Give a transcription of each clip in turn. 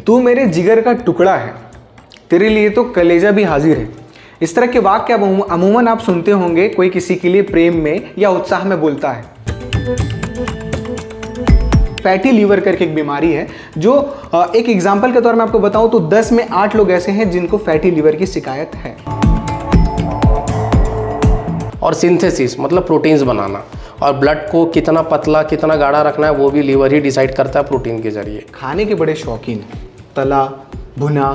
तू मेरे जिगर का टुकड़ा है, तेरे लिए तो कलेजा भी हाजिर है। इस तरह के वाक्य अमूमन आप सुनते होंगे कोई किसी के लिए प्रेम में या उत्साह में बोलता है। फैटी लीवर करके एक बीमारी है जो एक एग्जाम्पल के तौर में आपको बताऊं तो 10 में 8 लोग ऐसे हैं जिनको फैटी लीवर की शिकायत है। और सिंथेसिस मतलब प्रोटीन्स बनाना, और ब्लड को कितना पतला कितना गाढ़ा रखना है वो भी लीवर ही डिसाइड करता है प्रोटीन के जरिए। खाने के बड़े शौकीन, तला भुना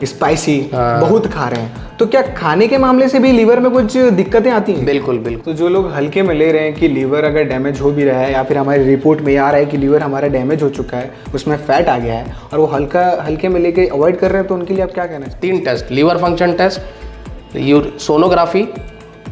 स्पाइसी बहुत खा रहे हैं, तो क्या खाने के मामले से भी लीवर में कुछ दिक्कतें आती हैं? बिल्कुल बिल्कुल। तो जो लोग हल्के में ले रहे हैं कि लीवर अगर डैमेज हो भी रहा है या फिर हमारी रिपोर्ट में आ रहा है कि लीवर हमारा डैमेज हो चुका है, उसमें फैट आ गया है और वो हल्के में लेके अवॉइड कर रहे हैं, तो उनके लिए आप क्या कहना चाहिए? 3 test, liver function test, sonography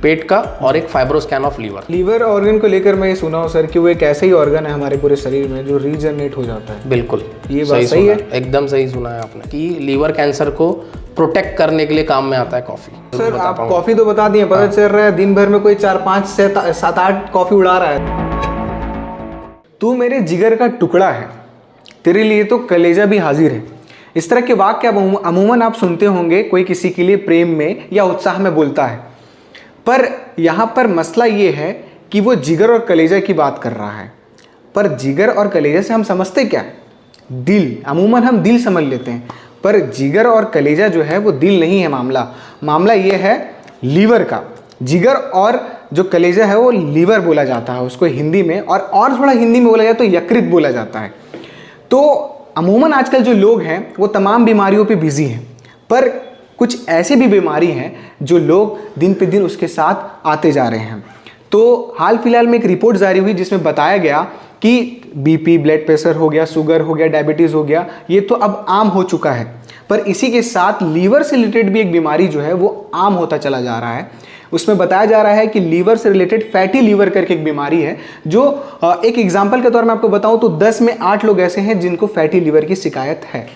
पेट का, और एक fibroscan of liver. Liver organ को लेकर मैं ये सुना हूँ सर कि वो एक ऐसा ही ऑर्गन है हमारे पूरे शरीर में जो रीजनरेट हो जाता है। बिल्कुल, ये बात सही है? एकदम सही सुना है आपने कि लीवर कैंसर को प्रोटेक्ट करने के लिए काम में आता है कॉफ़ी। सर आप कॉफ़ी तो बता दिए, पता चल रहा है दिन भर में कोई 4, 5 से 7, 8 कॉफ़ी उड़ा रहा है। तू मेरे जिगर का टुकड़ा है, तेरे लिए तो कलेजा भी हाजिर है। इस तरह के वाक्य अमूमन आप सुनते होंगे कोई किसी के लिए प्रेम में या उत्साह में बोलता है, पर यहाँ पर मसला ये है कि वो जिगर और कलेजा की बात कर रहा है। पर जिगर और कलेजा से हम समझते क्या है? दिल। अमूमन हम दिल समझ लेते हैं, पर जिगर और कलेजा जो है वो दिल नहीं है। मामला ये है लीवर का। जिगर और जो कलेजा है वो लीवर बोला जाता है उसको हिंदी में, और थोड़ा हिंदी में बोला जाए तो यकृत बोला जाता है। तो अमूमन आजकल जो लोग हैं वो तमाम बीमारियों पे बिजी हैं, पर कुछ ऐसी भी बीमारी हैं जो लोग दिन पे दिन उसके साथ आते जा रहे हैं। तो हाल फिलहाल में एक रिपोर्ट जारी हुई जिसमें बताया गया कि बीपी, ब्लड प्रेशर हो गया, शुगर हो गया, डायबिटीज़ हो गया, ये तो अब आम हो चुका है, पर इसी के साथ लीवर से रिलेटेड भी एक बीमारी जो है वो आम होता चला जा रहा है। उसमें बताया जा रहा है कि लीवर से रिलेटेड फैटी लीवर करके एक बीमारी है जो एक एग्जाम्पल के तौर में आपको बताऊं तो 10 में 8 लोग ऐसे हैं जिनको फैटी लीवर की शिकायत है।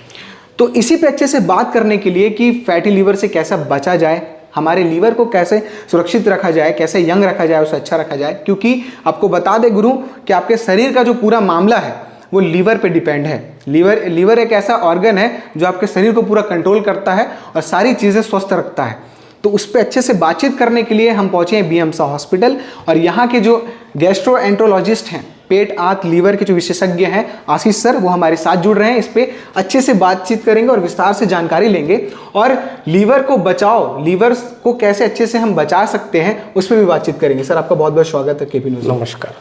तो इसी पे अच्छे से बात करने के लिए कि फैटी लीवर से कैसा बचा जाए, हमारे लीवर को कैसे सुरक्षित रखा जाए, कैसे यंग रखा जाए, उसे अच्छा रखा जाए, क्योंकि आपको बता दे गुरु कि आपके शरीर का जो पूरा मामला है वो लीवर पे डिपेंड है। लीवर एक ऐसा ऑर्गन है जो आपके शरीर को पूरा कंट्रोल करता है और सारी चीज़ें स्वस्थ रखता है। तो उस पर अच्छे से बातचीत करने के लिए हम पहुँचे हैं बीएमसा हॉस्पिटल, और यहाँ के जो गैस्ट्रोएंट्रोलॉजिस्ट हैं, पेट आंत लीवर के जो विशेषज्ञ हैं आशीष सर, वो हमारे साथ जुड़ रहे हैं। इस पे अच्छे से बातचीत करेंगे और विस्तार से जानकारी लेंगे, और लीवर को बचाओ, लीवर को कैसे अच्छे से हम बचा सकते हैं उस पर भी बातचीत करेंगे। सर आपका बहुत बहुत स्वागत है केपी न्यूज़। नमस्कार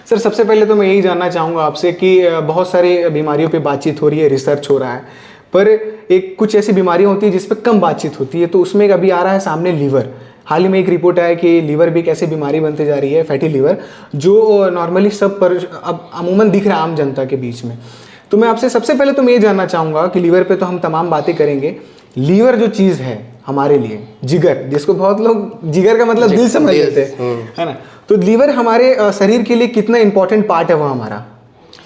सर। सबसे पहले तो मैं यही जानना चाहूँगा आपसे कि बहुत सारी बीमारियों पर बातचीत हो रही है, रिसर्च हो रहा है, पर एक कुछ ऐसी बीमारियाँ होती है जिस पर कम बातचीत होती है, तो उसमें एक अभी आ रहा है सामने लीवर। हाल ही में एक रिपोर्ट आया कि लीवर भी एक ऐसी बीमारी बनती जा रही है, फैटी लीवर, जो नॉर्मली सब पर अब अमूमन दिख रहा है आम जनता के बीच में। तो मैं आपसे सबसे पहले तो मैं ये जानना चाहूँगा कि लीवर पे तो हम तमाम बातें करेंगे, लीवर जो चीज़ है हमारे लिए, जिगर, जिसको बहुत लोग जिगर का मतलब दिल समझ लेते हैं, है ना, तो लीवर हमारे शरीर के लिए कितना इंपॉर्टेंट पार्ट है वो हमारा,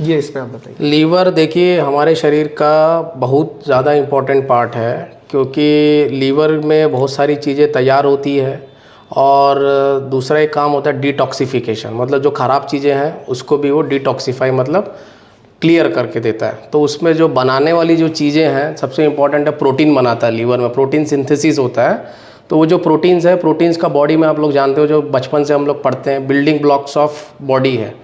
ये इस पर आप बताइए। लीवर देखिए हमारे शरीर का बहुत ज़्यादा इम्पोर्टेंट पार्ट है, क्योंकि लीवर में बहुत सारी चीज़ें तैयार होती है, और दूसरा एक काम होता है डिटॉक्सिफिकेशन, मतलब जो ख़राब चीज़ें हैं उसको भी वो डिटॉक्सिफाई मतलब क्लियर करके देता है। तो उसमें जो बनाने वाली जो चीज़ें हैं सबसे इम्पॉर्टेंट है प्रोटीन बनाता है लीवर में, प्रोटीन सिंथेसिस होता है। तो वो जो प्रोटीन्स है, प्रोटीन्स का बॉडी में आप लोग जानते हो, जो बचपन से हम लोग पढ़ते हैं, बिल्डिंग ब्लॉक्स ऑफ बॉडी है,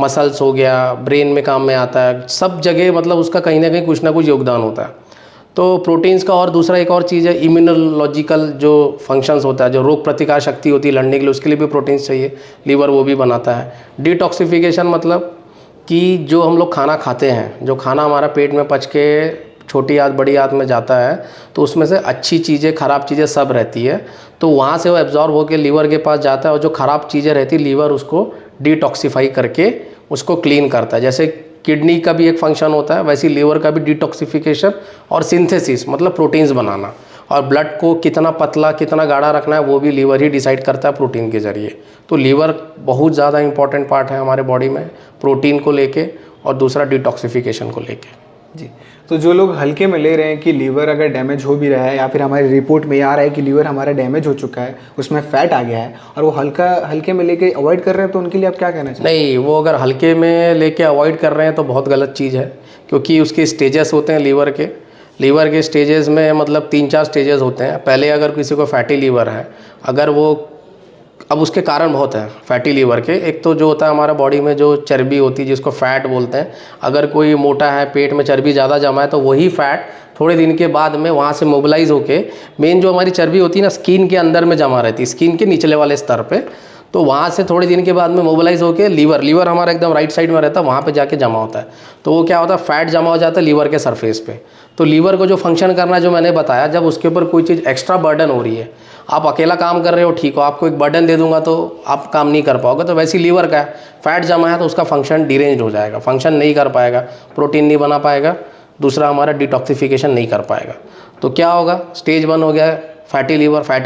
मसल्स हो गया, ब्रेन में काम में आता है, सब जगह मतलब उसका कहीं ना कहीं कुछ ना कुछ योगदान होता है। तो प्रोटीन्स का, और दूसरा एक और चीज़ है इम्यूनोलॉजिकल जो फंक्शंस होता है, जो रोग प्रतिकार शक्ति होती है लड़ने के लिए, उसके लिए भी प्रोटीन्स चाहिए, लीवर वो भी बनाता है। डिटॉक्सिफिकेशन मतलब कि जो हम लोग खाना खाते हैं, जो खाना हमारा पेट में पच के छोटी आंत बड़ी आंत में जाता है, तो उसमें से अच्छी चीज़ें ख़राब चीज़ें सब रहती है, तो वहाँ से वो एब्जॉर्ब होकर लीवर के पास जाता है, और जो ख़राब चीज़ें रहती है लीवर उसको डिटॉक्सिफाई करके उसको क्लीन करता है। जैसे किडनी का भी एक फंक्शन होता है, वैसे लीवर का भी डिटॉक्सिफिकेशन और सिंथेसिस मतलब प्रोटीन्स बनाना, और ब्लड को कितना पतला कितना गाढ़ा रखना है वो भी लीवर ही डिसाइड करता है प्रोटीन के ज़रिए। तो लीवर बहुत ज़्यादा इंपॉर्टेंट पार्ट है हमारे बॉडी में, प्रोटीन को लेके और दूसरा डिटॉक्सिफिकेशन को लेके। जी। तो जो लोग हल्के में ले रहे हैं कि लीवर अगर डैमेज हो भी रहा है या फिर हमारी रिपोर्ट में ये आ रहा है कि लीवर हमारा डैमेज हो चुका है, उसमें फैट आ गया है और वो हल्के में लेके अवॉइड कर रहे हैं, तो उनके लिए आप क्या कहना चाहिए? नहीं, वो अगर हल्के में लेके अवॉइड कर रहे हैं तो बहुत गलत चीज़ है, क्योंकि उसके स्टेजेस होते हैं लीवर के स्टेजेस में, मतलब 3-4 स्टेजेस होते हैं। पहले अगर किसी को फैटी लीवर है, अगर वो, अब उसके कारण बहुत हैं फैटी लीवर के। एक तो जो होता है हमारा बॉडी में जो चर्बी होती है जिसको फैट बोलते हैं, अगर कोई मोटा है, पेट में चर्बी ज़्यादा जमा है, तो वही फैट थोड़े दिन के बाद में वहाँ से मोबिलाइज होके, मेन जो हमारी चर्बी होती है ना, स्किन के अंदर में जमा रहती है, स्किन के निचले वाले स्तर पे, तो वहाँ से थोड़े दिन के बाद में मोबिलाइज होके लीवर हमारा एकदम राइट साइड में रहता है, वहाँ पे जाके जमा होता है। तो वो क्या होता है, फैट जमा हो जाता है लीवर के सरफेस पे। तो लीवर को जो फंक्शन करना जो मैंने बताया, जब उसके ऊपर कोई चीज़ एक्स्ट्रा बर्डन हो रही है, आप अकेला काम कर रहे हो ठीक हो, आपको एक बर्डन दे दूंगा तो आप काम नहीं कर पाओगे, तो वैसे लीवर का है, फैट जमा है तो उसका फंक्शन डिरेंज हो जाएगा, फंक्शन नहीं कर पाएगा, प्रोटीन नहीं बना पाएगा, दूसरा हमारा डिटॉक्सिफिकेशन नहीं कर पाएगा। तो क्या होगा, स्टेज 1 हो गया फैटी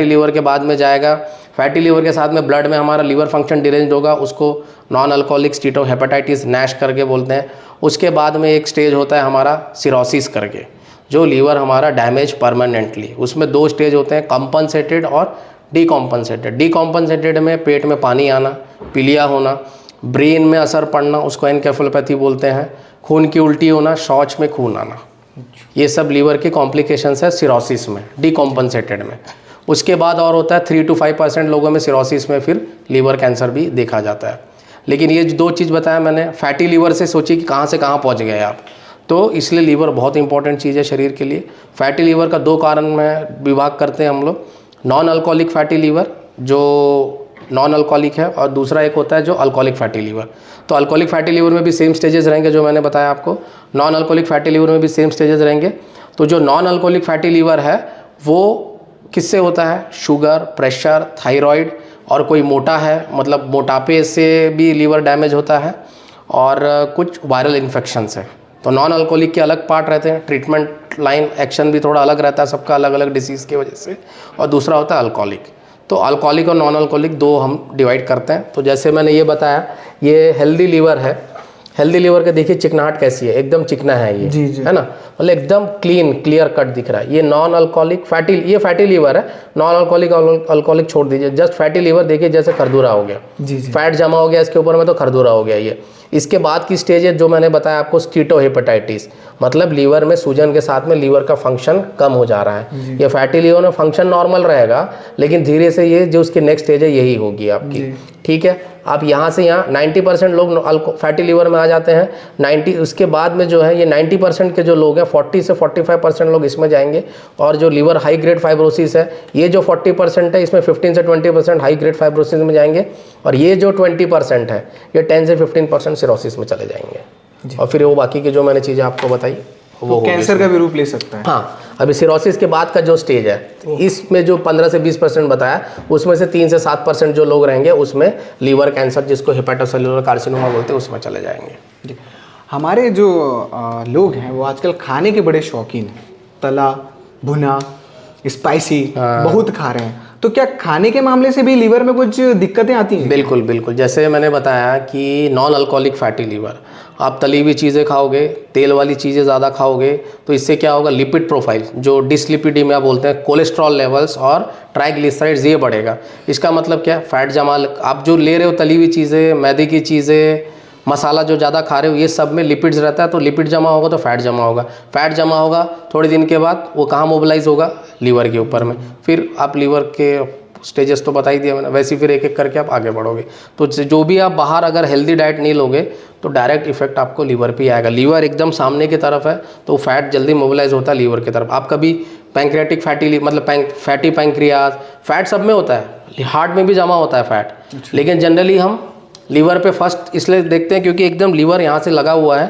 लीवर के बाद में जाएगा, फैटी लीवर के साथ में ब्लड में हमारा लीवर फंक्शन डिरेंज होगा, उसको नॉन अल्कोहलिक स्टीटोहेपेटाइटिस नैश करके बोलते हैं। उसके बाद में एक स्टेज होता है हमारा सिरोसिस करके, जो लीवर हमारा डैमेज परमानेंटली, उसमें 2 स्टेज होते हैं, कंपनसेटेड और डीकॉम्पनसेटेड। डीकॉम्पनसेटेड में पेट में पानी आना, पीलिया होना, ब्रेन में असर पड़ना, उसको एनकेफेलोपैथी बोलते हैं, खून की उल्टी होना, शौच में खून आना, ये सब लीवर के कॉम्प्लिकेशंस है सिरोसिस में, डीकॉम्पनसेटेड में। उसके बाद और होता है 3 to 5% लोगों में सिरोसिस में फिर लीवर कैंसर भी देखा जाता है। लेकिन ये 2 चीज़ बताया मैंने, फैटी लीवर से सोचिए कि कहाँ से कहाँ पहुँच गए आप, तो इसलिए लीवर बहुत इंपॉर्टेंट चीज़ है शरीर के लिए। फैटी लीवर का 2 कारण में विभाग करते हैं हम लोग, नॉन अल्कोहलिक फैटी लीवर जो नॉन अल्कोहलिक है, और दूसरा एक होता है जो अल्कोहलिक फैटी लीवर। तो अल्कोहलिक फैटी लीवर में भी सेम स्टेजेस रहेंगे जो मैंने बताया आपको, नॉन अल्कोहलिक फैटी लीवर में भी सेम स्टेजेस रहेंगे। तो जो नॉन अल्कोहलिक फैटी लीवर है वो किससे होता है, शुगर, प्रेशर, थायराइड, और कोई मोटा है, मतलब मोटापे से भी लीवर डैमेज होता है, और कुछ वायरल इन्फेक्शन है। तो नॉन अल्कोहलिक के अलग पार्ट रहते हैं, ट्रीटमेंट लाइन एक्शन भी थोड़ा अलग रहता है सबका, अलग अलग डिसीज़ की वजह से, और दूसरा होता है अल्कोहलिक। तो अल्कोहलिक और नॉन अल्कोहलिक 2 हम डिवाइड करते हैं। तो जैसे मैंने ये बताया, ये हेल्दी लीवर है, हेल्दी लीवर के देखिए चिकनाहट कैसी है, एकदम चिकना है ये, जी। है ना, मतलब एकदम क्लियर कट दिख रहा है। ये नॉन अल्कोहलिक फैटी, ये फैटी लीवर है, नॉन अल्कोहलिक अल्कोहलिक छोड़ दीजिए, जस्ट फैटी लीवर देखिए जैसे खरदूरा हो गया, जी। फैट जमा हो गया इसके ऊपर में तो खरदूरा हो गया ये। इसके बाद की स्टेज है जो मैंने बताया आपको, स्टीटोहेपेटाइटिस, मतलब लीवर में सूजन के साथ में लीवर का फंक्शन कम हो जा रहा है। ये फैटी लीवर में फंक्शन नॉर्मल रहेगा, लेकिन धीरे से ये जो उसकी नेक्स्ट स्टेज है यही होगी आपकी, ठीक है। आप यहाँ से यहाँ 90% लोग फैटी लीवर में आ जाते हैं, 90 उसके बाद में जो है ये 90% के जो लोग हैं, 40 से 45% लोग इसमें जाएंगे। और जो लीवर हाई ग्रेड फाइब्रोसिस है, ये जो 40% है, इसमें 15 से 20% हाई ग्रेड फाइब्रोसिस में जाएंगे, और ये जो 20% है, ये 10 से 15% सिरोसिस में चले जाएंगे। और फिर वो बाकी की जो मैंने चीज़ें आपको बताई वो कैंसर का भी रूप ले सकता है। हाँ, अभी सिरोसिस के बाद का जो स्टेज है, इसमें जो 15 से 20% बताया, उसमें से 3 से 7% जो लोग रहेंगे उसमें लीवर कैंसर, जिसको हेपेटोसेलुलर कार्सिनोमा बोलते हैं, उसमें चले जाएंगे। हमारे जो लोग हैं वो आजकल खाने के बड़े शौकीन हैं, तला भुना स्पाइसी बहुत खा रहे हैं, तो क्या खाने के मामले से भी लीवर में कुछ दिक्कतें आती हैं? बिल्कुल बिल्कुल, जैसे मैंने बताया कि नॉन अल्कोहलिक फैटी लीवर, आप तली हुई चीज़ें खाओगे, तेल वाली चीज़ें ज़्यादा खाओगे, तो इससे क्या होगा, लिपिड प्रोफाइल जो डिसलिपिडीमिया बोलते हैं, कोलेस्ट्रॉल लेवल्स और ट्राइग्लिसराइड्स ये बढ़ेगा। इसका मतलब क्या, फैट जमा, आप जो ले रहे हो तली हुई चीज़ें, मैदे की चीज़ें, मसाला जो ज़्यादा खा रहे हो, ये सब में लिपिड्स रहता है, तो लिपिड जमा होगा तो फैट जमा होगा, फैट जमा होगा थोड़े दिन के बाद वो कहाँ मोबिलाइज होगा, लीवर के ऊपर में। फिर आप लीवर के स्टेजेस तो बता ही दिया मैंने, वैसे फिर एक एक करके आप आगे बढ़ोगे। तो जो भी आप बाहर अगर हेल्दी डाइट नहीं लोगे तो डायरेक्ट इफेक्ट आपको लीवर पे आएगा। लीवर एकदम सामने की तरफ है तो फैट जल्दी मोबिलाइज होता है लीवर की तरफ। आप कभी पैंक्रियाटिक फैटी मतलब फैटी पैंक्रियाज, फैट सब में होता है, हार्ट में भी जमा होता है फैट, लेकिन जनरली हम लीवर पे फर्स्ट इसलिए देखते हैं क्योंकि एकदम लीवर यहाँ से लगा हुआ है,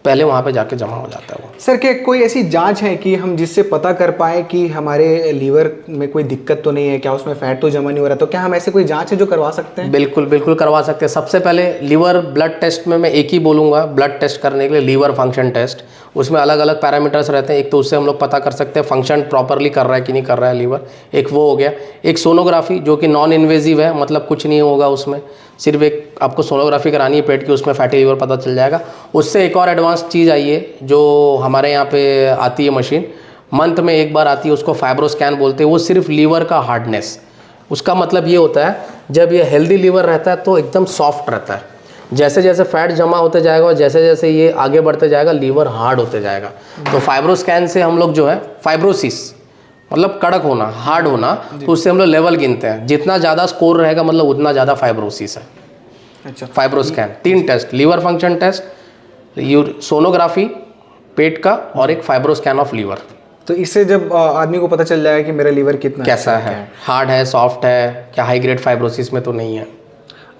पहले वहाँ पे जाके जमा हो जाता है वो। सर क्या कोई ऐसी जांच है कि हम जिससे पता कर पाए कि हमारे लीवर में कोई दिक्कत तो नहीं है, क्या उसमें फैट तो जमा नहीं हो रहा, तो क्या हम ऐसे कोई जांच है जो करवा सकते हैं? बिल्कुल बिल्कुल करवा सकते हैं। सबसे पहले लीवर ब्लड टेस्ट में मैं एक ही बोलूँगा ब्लड टेस्ट करने के लिए, लीवर फंक्शन टेस्ट, उसमें अलग अलग पैरामीटर्स रहते हैं। एक तो उससे हम लोग पता कर सकते हैं फंक्शन प्रॉपरली कर रहा है कि नहीं कर रहा है लीवर, एक वो हो गया। एक सोनोग्राफी जो कि नॉन इन्वेजिव है, मतलब कुछ नहीं होगा उसमें, सिर्फ एक आपको सोनोग्राफी करानी है पेट की, उसमें फैटी लीवर पता चल जाएगा। उससे एक और एडवांस चीज़ आई है जो हमारे यहाँ पे आती है मशीन, मंथ में एक बार आती है, उसको फाइब्रोस्कैन बोलते हैं। वो सिर्फ लीवर का हार्डनेस, उसका मतलब ये होता है जब ये हेल्दी लीवर रहता है तो एकदम सॉफ्ट रहता है, जैसे जैसे फैट जमा होते जाएगा और जैसे जैसे ये आगे बढ़ते जाएगा लीवर हार्ड होते जाएगा। तो फाइब्रोस्कैन से हम लोग जो है फाइब्रोसिस मतलब कड़क होना, हार्ड होना, तो उससे हम लोग लेवल गिनते हैं, जितना ज़्यादा स्कोर रहेगा मतलब उतना ज़्यादा फाइब्रोसिस है। अच्छा, fibroscan 3 test, liver function test, sonography पेट का, और एक फाइब्रोस्कैन ऑफ लीवर। तो इससे जब आदमी को पता चल जाएगा कि मेरा लीवर कितना कैसा है, हार्ड है, सॉफ्ट है, क्या हाई ग्रेड फाइब्रोसिस में तो नहीं है।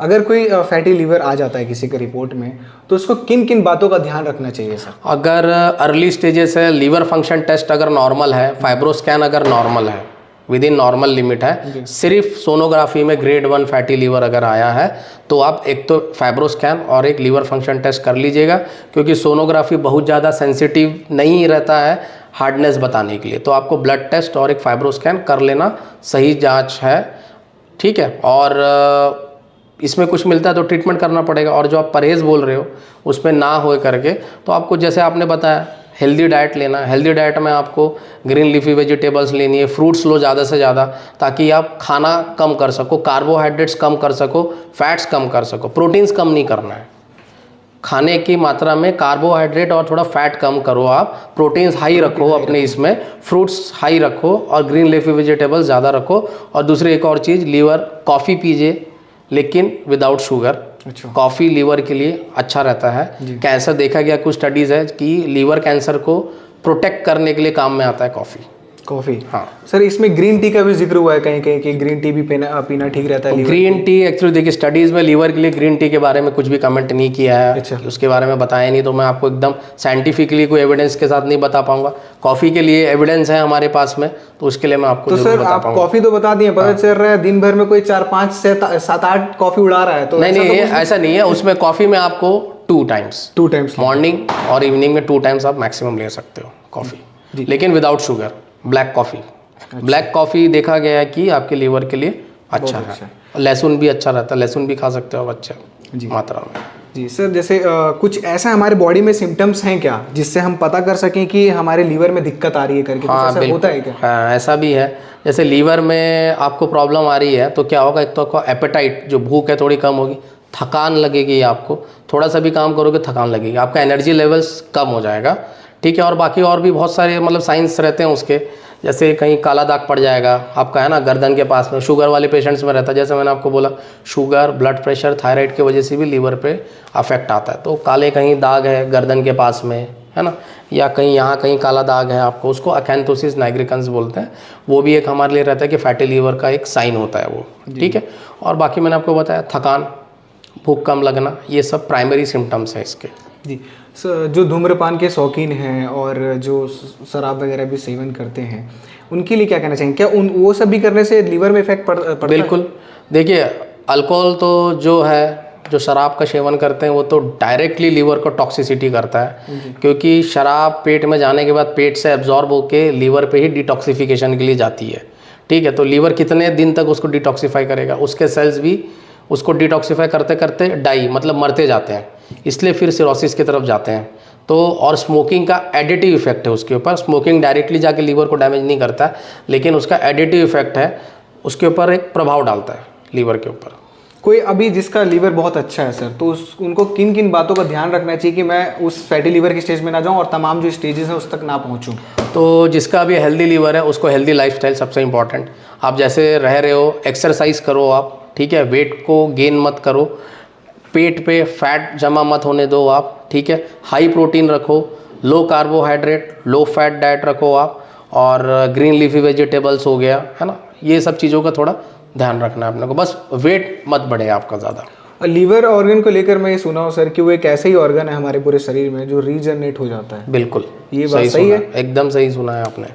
अगर कोई फैटी लीवर आ जाता है किसी के रिपोर्ट में, तो उसको किन किन बातों का ध्यान रखना चाहिए सर? अगर अर्ली स्टेजेस है, लीवर फंक्शन टेस्ट अगर नॉर्मल है, फाइब्रोस्कैन अगर नॉर्मल है, विद इन नॉर्मल लिमिट है, सिर्फ सोनोग्राफी में ग्रेड 1 फैटी लीवर अगर आया है, तो आप एक तो फाइब्रोस्कैन और एक लीवर फंक्शन टेस्ट कर लीजिएगा, क्योंकि सोनोग्राफी बहुत ज़्यादा सेंसिटिव नहीं रहता है हार्डनेस बताने के लिए। तो आपको ब्लड टेस्ट और एक फाइब्रोस्कैन कर लेना सही जांच है, ठीक है। और इसमें कुछ मिलता है तो ट्रीटमेंट करना पड़ेगा। और जो आप परहेज़ बोल रहे हो उसमें ना हो करके, तो आपको जैसे आपने बताया हेल्दी डाइट लेना है। हेल्दी डाइट में आपको ग्रीन लीफी वेजिटेबल्स लेनी है, फ्रूट्स लो ज़्यादा से ज़्यादा, ताकि आप खाना कम कर सको, कार्बोहाइड्रेट्स कम कर सको, फैट्स कम कर सको। प्रोटीन्स कम नहीं करना है, खाने की मात्रा में कार्बोहाइड्रेट और थोड़ा फैट कम करो, आप प्रोटीन्स हाई रखो अपने इसमें, फ्रूट्स हाई रखो और ग्रीन लीफी वेजिटेबल्स ज़्यादा रखो। और दूसरी एक और चीज़, लीवर कॉफ़ी पीजिए लेकिन विदाउट शुगर। अच्छा, कॉफ़ी लीवर के लिए अच्छा रहता है। कैंसर देखा गया, कुछ स्टडीज़ है कि लीवर कैंसर को प्रोटेक्ट करने के लिए काम में आता है कॉफ़ी। हाँ सर, इसमें ग्रीन टी का भी जिक्र हुआ है कहीं कहीं कि ग्रीन टी भी पीना ठीक रहता है। ग्रीन टी एक्चुअली देखिए स्टडीज़ में लीवर के लिए ग्रीन टी के बारे में कुछ भी कमेंट नहीं किया है। अच्छा, उसके बारे में बताया नहीं, तो मैं आपको एकदम साइंटिफिकली कोई एविडेंस के साथ नहीं बता पाऊंगा। कॉफ़ी के लिए एविडेंस है हमारे पास में, तो उसके लिए मैं आपको तो सर आप कॉफ़ी तो बता दिए, पता चल रहा है दिन भर में कोई 4, 5 से 7, 8 कॉफ़ी उड़ा रहा है। तो नहीं, ऐसा नहीं है। उसमें कॉफ़ी में आपको 2 टाइम्स मॉर्निंग और इवनिंग में 2 टाइम्स आप मैक्सिमम ले सकते हो कॉफ़ी, लेकिन without sugar. Black coffee, black coffee देखा गया है कि आपके लीवर के लिए अच्छा है। लहसुन भी अच्छा रहता है, लहसुन भी खा सकते हो आप अच्छा मात्रा में। जी सर, जैसे कुछ ऐसा हमारे बॉडी में सिम्टम्स हैं क्या जिससे हम पता कर सकें कि हमारे लीवर में दिक्कत आ रही है करके? हाँ, ऐसा होता है क्या? हाँ, ऐसा भी है। जैसे लीवर में आपको प्रॉब्लम आ रही है तो क्या होगा, एक तो आपको एपेटाइट, जो भूख है, थोड़ी कम होगी, थकान लगेगी आपको, थोड़ा सा भी काम करोगे थकान लगेगी, आपका एनर्जी लेवल्स कम हो जाएगा, ठीक है। और बाकी और भी बहुत सारे मतलब साइंस रहते हैं उसके, जैसे कहीं काला दाग पड़ जाएगा आपका, है ना, गर्दन के पास में। शुगर वाले पेशेंट्स में रहता है, जैसे मैंने आपको बोला, शुगर, ब्लड प्रेशर, थायराइड की वजह से भी लीवर पे अफेक्ट आता है। तो काले कहीं दाग है गर्दन के पास में, है ना, या कहीं यहाँ कहीं काला दाग है आपको, उसको अकैंथोसिस नाइग्रिकन्स बोलते हैं। वो भी एक हमारे लिए रहता है कि फैटी लीवर का एक साइन होता है वो, ठीक है। और बाकी मैंने आपको बताया थकान, भूख कम लगना, ये सब प्राइमरी सिम्टम्स हैं इसके। जी सर, जो धूम्रपान के शौकीन हैं और जो शराब वगैरह भी सेवन करते हैं, उनके लिए क्या कहना चाहेंगे? क्या वो सब भी करने से लीवर में इफेक्ट पड़ता है? बिल्कुल। देखिए अल्कोहल तो जो है, जो शराब का सेवन करते हैं, वो तो डायरेक्टली लीवर को टॉक्सिसिटी करता है, क्योंकि शराब पेट में जाने के बाद पेट से एब्जॉर्ब होके लीवर पे ही डिटॉक्सिफिकेशन के लिए जाती है, ठीक है। तो लीवर कितने दिन तक उसको डिटॉक्सिफाई करेगा, उसके सेल्स भी उसको डिटॉक्सिफाई करते करते डाई मतलब मरते जाते हैं, इसलिए फिर सिरोसिस की तरफ जाते हैं। तो और स्मोकिंग का एडिटिव इफेक्ट है उसके ऊपर। स्मोकिंग डायरेक्टली जाके लीवर को डैमेज नहीं करता है, लेकिन उसका एडिटिव इफेक्ट है, उसके ऊपर एक प्रभाव डालता है लीवर के ऊपर। कोई अभी जिसका लीवर बहुत अच्छा है सर, तो उनको किन किन बातों का ध्यान रखना चाहिए कि मैं उस फैटी लीवर की स्टेज में ना जाऊं और तमाम जो स्टेजेस हैं उस तक ना पहुंचूं? तो जिसका अभी हेल्दी लीवर है उसको हेल्दी लाइफस्टाइल सबसे इंपॉर्टेंट। आप जैसे रह रहे हो, एक्सरसाइज करो आप, ठीक है, वेट को गेन मत करो, पेट पे फैट जमा मत होने दो आप, ठीक है, हाई प्रोटीन रखो, लो कार्बोहाइड्रेट, लो फैट डाइट रखो आप, और ग्रीन लीफी वेजिटेबल्स हो गया, है ना, ये सब चीज़ों का थोड़ा ध्यान रखना है अपने को। बस वेट मत बढ़े आपका ज़्यादा। लीवर ऑर्गन को लेकर मैं ये सुना हूँ सर कि वो एक ऐसा ही ऑर्गन है हमारे पूरे शरीर में जो रीजनरेट हो जाता है। बिल्कुल, ये बात सही है? एकदम सही सुना है आपने।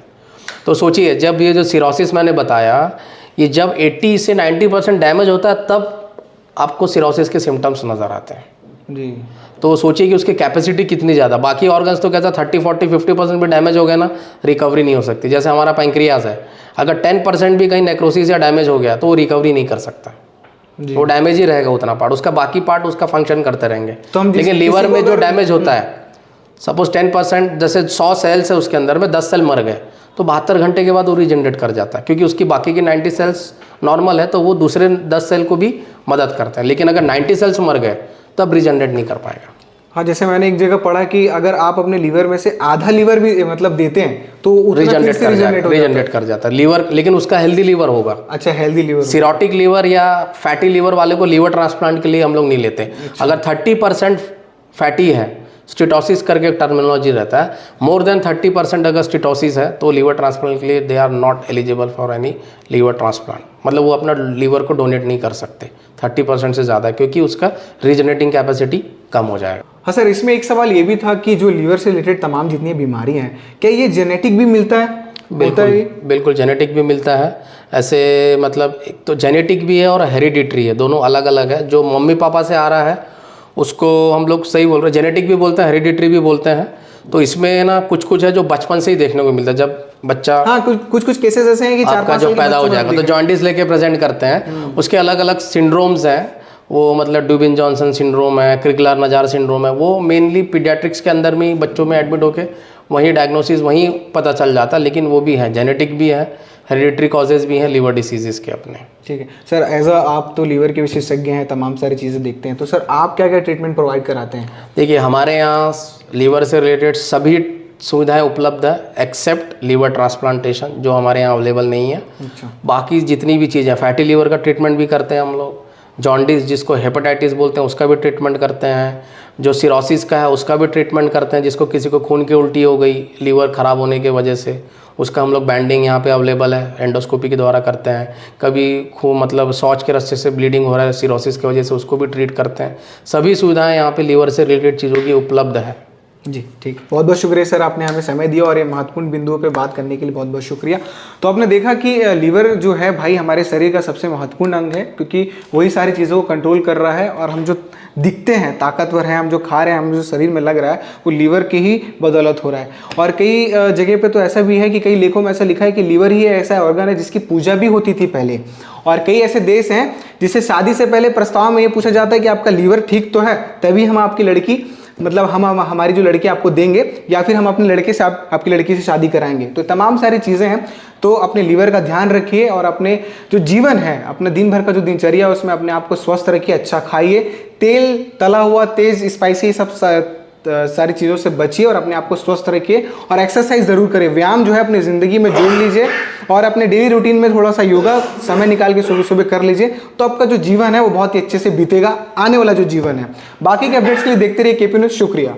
तो सोचिए, जब ये जो सिरोसिस मैंने बताया, ये जब 80 से 90% डैमेज होता है तब आपको सिरोसिस के सिम्टम्स नज़र आते हैं। जी। तो सोचिए कि उसकी कैपेसिटी कितनी ज़्यादा। बाकी ऑर्गन्स तो कहता 30, 40, 50% भी डैमेज हो गया ना, रिकवरी नहीं हो सकती। जैसे हमारा पैंक्रियाज है, अगर 10% भी कहीं नेक्रोसिस या डैमेज हो गया तो वो रिकवरी नहीं कर सकता, वो डैमेज ही रहेगा उतना पार्ट, उसका बाकी पार्ट उसका फंक्शन करते रहेंगे। तो हम लेकिन लीवर में जो डैमेज होता है, सपोज 10%, जैसे 100 सेल्स है उसके अंदर में 10 सेल मर गए तो 72 घंटे के बाद वो रीजनरेट कर जाता है, क्योंकि उसकी बाकी की 90 सेल्स नॉर्मल है, तो वो दूसरे 10 सेल को भी मदद करता है। लेकिन अगर 90 सेल्स मर गए तब रीजनरेट नहीं कर पाएगा। हाँ, जैसे मैंने एक जगह पढ़ा कि अगर आप अपने लीवर में से आधा लीवर भी मतलब देते हैं तो रीजनरेट कर जाता है लीवर, लेकिन उसका हेल्दी लीवर होगा। अच्छा, हेल्दी लीवर। सिरोटिक लीवर या फैटी लीवर वाले को लीवर ट्रांसप्लांट के लिए हम लोग नहीं लेते। अगर 30% फैटी है, स्टिटोसिस करके एक टर्मिनोलॉजी रहता है, मोर देन 30% अगर स्टिटोसिस है तो लीवर ट्रांसप्लांट के लिए they are not eligible for any liver transplant, मतलब वो अपना लीवर को डोनेट नहीं कर सकते 30% से ज़्यादा, क्योंकि उसका रीजनरेटिंग कैपेसिटी कम हो जाएगा। हाँ सर, इसमें एक सवाल ये भी था कि जो लीवर से रिलेटेड तमाम जितनी बीमारियां हैं, क्या ये जेनेटिक भी मिलता है? बिल्कुल जेनेटिक भी मिलता है। ऐसे मतलब एक तो जेनेटिक भी है और हेरिडिटरी है, दोनों अलग अलग है। जो मम्मी पापा से आ रहा है उसको हम लोग सही बोल रहे हैं, जेनेटिक भी बोलते हैं, हेरिडिटरी भी बोलते हैं। तो इसमें ना कुछ कुछ है जो बचपन से ही देखने को मिलता है। जब बच्चा, हाँ, कुछ केसेस ऐसे हैं कि 4-5 जो पैदा हो जाएगा तो जॉन्डिस लेके प्रेजेंट करते हैं, उसके अलग अलग सिंड्रोम्स हैं। वो मतलब ड्यूबिन जॉनसन सिंड्रोम है, क्रिगलर नजार सिंड्रोम है, वो मेनली पीडियाट्रिक्स के अंदर में बच्चों में एडमिट होके वहीं डायग्नोसिस वहीं पता चल जाता है। लेकिन वो भी है, जेनेटिक भी है, हेरिडिटरी कॉजेज़ भी हैं लीवर डिसीजेस के अपने। ठीक है सर, एज आप तो लीवर के विशेषज्ञ हैं, तमाम सारी चीज़ें देखते हैं, तो सर आप क्या क्या ट्रीटमेंट प्रोवाइड कराते हैं? देखिए, हमारे यहाँ लीवर से रिलेटेड सभी सुविधाएं उपलब्ध है एक्सेप्ट लीवर ट्रांसप्लांटेशन, जो हमारे यहाँ अवेलेबल नहीं है। अच्छा। बाकी जितनी भी चीज़ें, फैटी लीवर का ट्रीटमेंट भी करते हैं हम लोग, जॉन्डिस जिसको हेपेटाइटिस बोलते हैं उसका भी ट्रीटमेंट करते हैं, जो सिरोसिस का है उसका भी ट्रीटमेंट करते हैं, जिसको किसी को खून की उल्टी हो गई लीवर ख़राब होने की वजह से, उसका हम लोग बैंडिंग यहाँ पे अवेलेबल है, एंडोस्कोपी के द्वारा करते हैं। कभी खून मतलब शौच के रास्ते से ब्लीडिंग हो रहा है सिरोसिस की वजह से, उसको भी ट्रीट करते हैं। सभी सुविधाएं यहाँ पे लीवर से रिलेटेड चीज़ों की उपलब्ध है। जी ठीक, बहुत बहुत शुक्रिया सर, आपने हमें समय दिया और ये महत्वपूर्ण बिंदुओं पे बात करने के लिए बहुत बहुत शुक्रिया। तो आपने देखा कि लीवर जो है भाई हमारे शरीर का सबसे महत्वपूर्ण अंग है, क्योंकि वही सारी चीज़ों को कंट्रोल कर रहा है, और हम जो दिखते हैं ताकतवर हैं, हम जो खा रहे हैं, हम जो शरीर में लग रहा है, वो लीवर की ही बदौलत हो रहा है। और कई जगह पे तो ऐसा भी है कि कई लेखों में ऐसा लिखा है कि लीवर ही ऐसा ऑर्गन है जिसकी पूजा भी होती थी पहले। और कई ऐसे देश हैं जिसे शादी से पहले प्रस्ताव में ये पूछा जाता है कि आपका लीवर ठीक तो है, तभी हम आपकी लड़की मतलब हम हमारी जो लड़की आपको देंगे, या फिर हम अपने लड़के से आपकी लड़की से शादी कराएंगे। तो तमाम सारी चीज़ें हैं, तो अपने लीवर का ध्यान रखिए और अपने जो जीवन है, अपने दिन भर का जो दिनचर्या है उसमें अपने आप को स्वस्थ रखिए, अच्छा खाइए, तेल तला हुआ तेज स्पाइसी सब सारी चीज़ों से बचिए और अपने आप को स्वस्थ रखिए, और एक्सरसाइज ज़रूर करें। व्यायाम जो है अपनी ज़िंदगी में जोड़ लीजिए, और अपने डेली रूटीन में थोड़ा सा योगा समय निकाल के सुबह सुबह कर लीजिए, तो आपका जो जीवन है वो बहुत ही अच्छे से बीतेगा, आने वाला जो जीवन है। बाकी के अपडेट्स के लिए देखते रहिए केपी न्यूज़। शुक्रिया।